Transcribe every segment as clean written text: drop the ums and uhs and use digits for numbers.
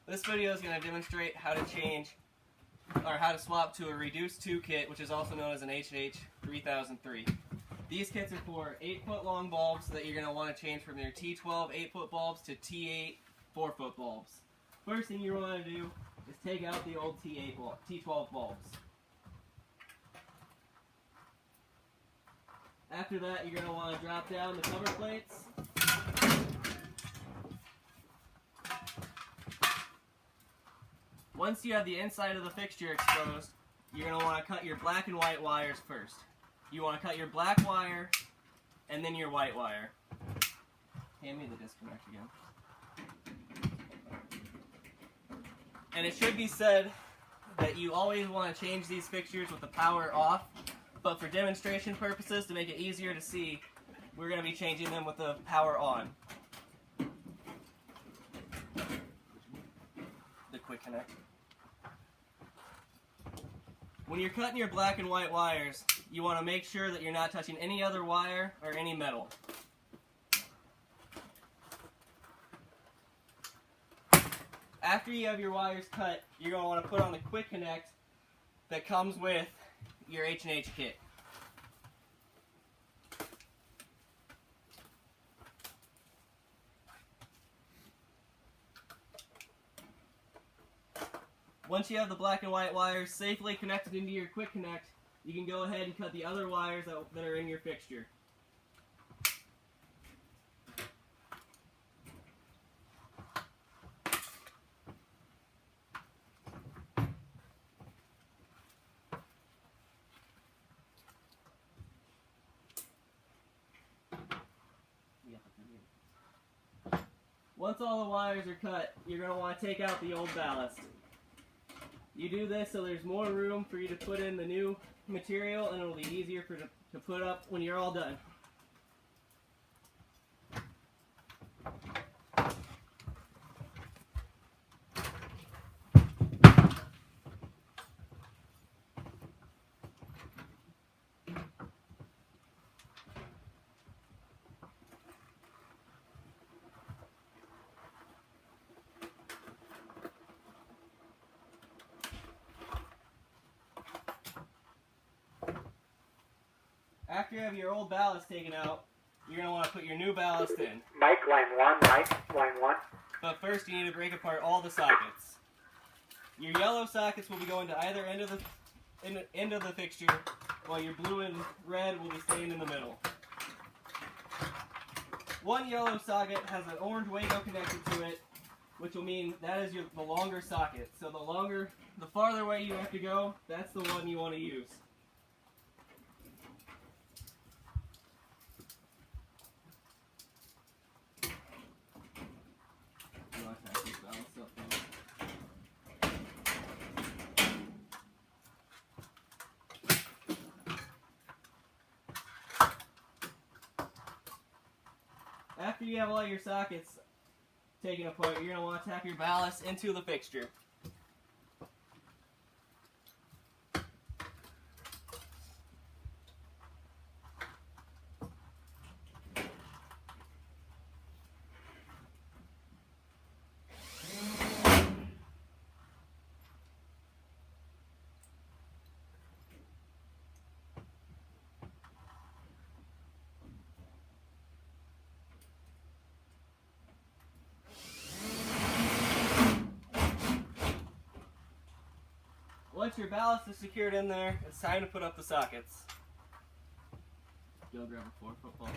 This video is going to demonstrate how to change or how to swap to a reduced 2 kit, which is also known as an HH3003. These kits are for 8-foot long bulbs that you're going to want to change from your T12 8-foot bulbs to T8 4-foot bulbs. First thing you want to do is take out the old T12 bulbs. After that, you're going to want to drop down the cover plates. Once you have the inside of the fixture exposed, you're going to want to cut your black and white wires first. You want to cut your black wire and then your white wire. Hand me the disconnect again. And it should be said that you always want to change these fixtures with the power off, but for demonstration purposes, to make it easier to see, we're going to be changing them with the power on. The quick connect. When you're cutting your black and white wires, you want to make sure that you're not touching any other wire or any metal. After you have your wires cut, you're going to want to put on the quick connect that comes with your H&H kit. Once you have the black and white wires safely connected into your quick connect, you can go ahead and cut the other wires that are in your fixture. Once all the wires are cut, you're going to want to take out the old ballast. You do this so there's more room for you to put in the new material, and it'll be easier to put up when you're all done. After you have your old ballast taken out, you're going to want to put your new ballast in. Mike, line 1, Mike, line 1. But first you need to break apart all the sockets. Your yellow sockets will be going to either end of the fixture, while your blue and red will be staying in the middle. One yellow socket has an orange Wago connected to it, which will mean that is the longer socket. So the farther away you have to go, that's the one you want to use. After you have all your sockets taken apart, you're going to want to tap your ballast into the fixture. Once your ballast is secured in there, it's time to put up the sockets. Go grab a 4-foot bulb.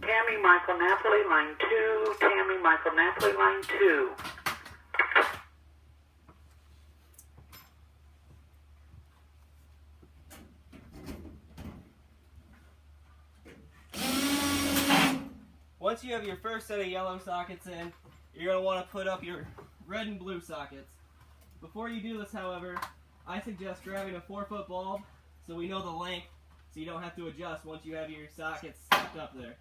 Tammy, Michael Napoli, line 2. Tammy, Michael Napoli, line 2. Once you you have your first set of yellow sockets in, you're going to want to put up your red and blue sockets. Before you do this, however, I suggest grabbing a 4-foot bulb so we know the length, so you don't have to adjust once you have your sockets stuck up there.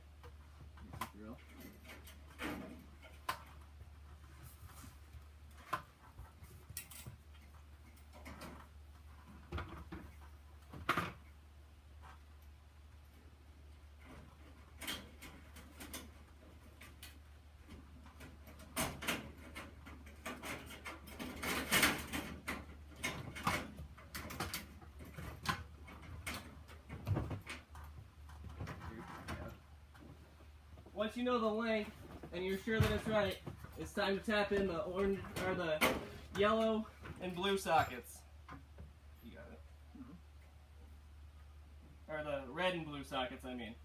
Once you know the length and you're sure that it's right, it's time to tap in the orange or the yellow and blue sockets. You got it. Or the red and blue sockets, I mean.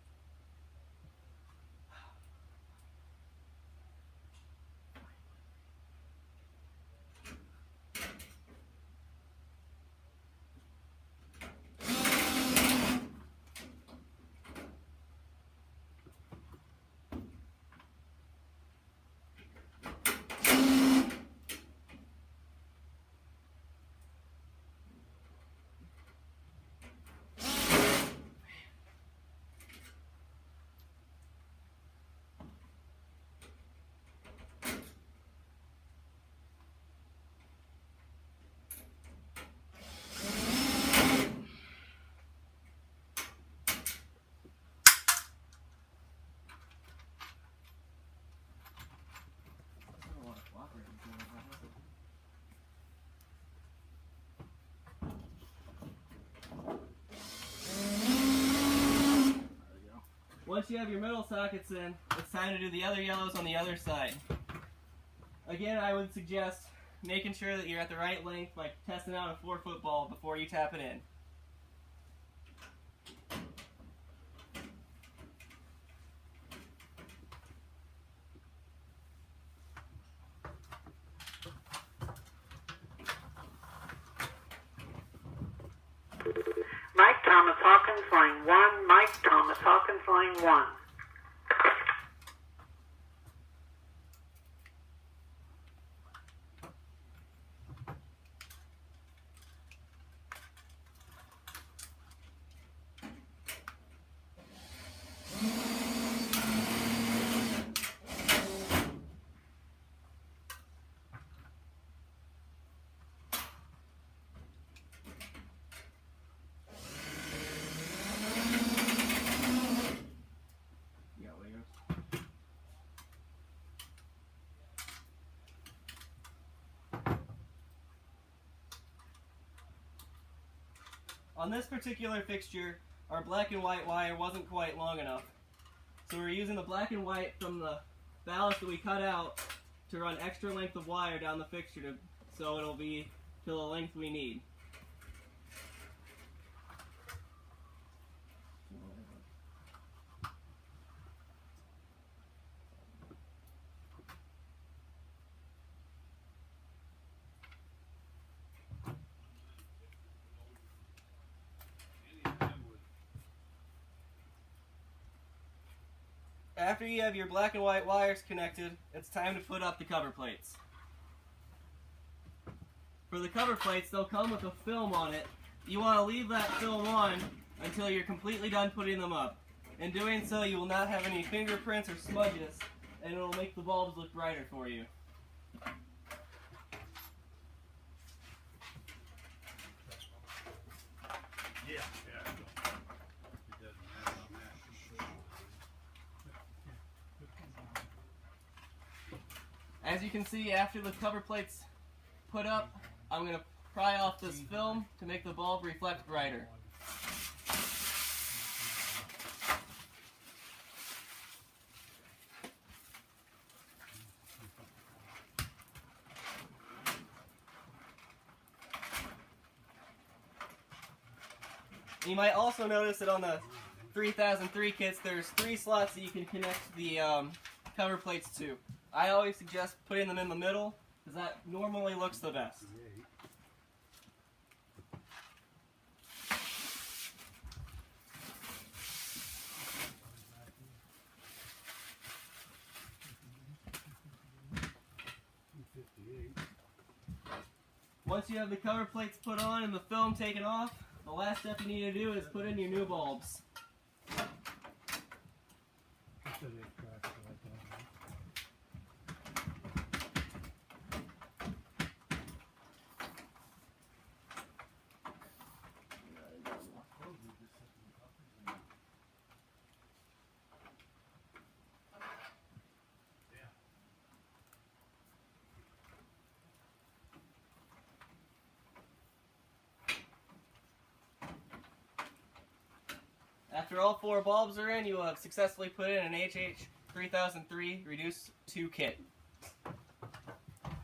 Once you have your middle sockets in, it's time to do the other yellows on the other side. Again, I would suggest making sure that you're at the right length by testing out a 4-foot ball before you tap it in. Mike Thomas Hawkins, line 1. Mike Thomas Hawkins, line 1. On this particular fixture, our black and white wire wasn't quite long enough. So we're using the black and white from the ballast that we cut out to run extra length of wire down the fixture so it'll be to the length we need. After you have your black and white wires connected, it's time to put up the cover plates. For the cover plates, they'll come with a film on it. You want to leave that film on until you're completely done putting them up. In doing so, you will not have any fingerprints or smudges, and it will make the bulbs look brighter for you. As you can see, after the cover plate's put up, I'm going to pry off this film to make the bulb reflect brighter. You might also notice that on the 3003 kits, there's 3 slots that you can connect the cover plates to. I always suggest putting them in the middle, because that normally looks the best. Once you have the cover plates put on and the film taken off, the last step you need to do is put in your new bulbs. After all 4 bulbs are in, you will have successfully put in an HH3003 Reduce 2 kit.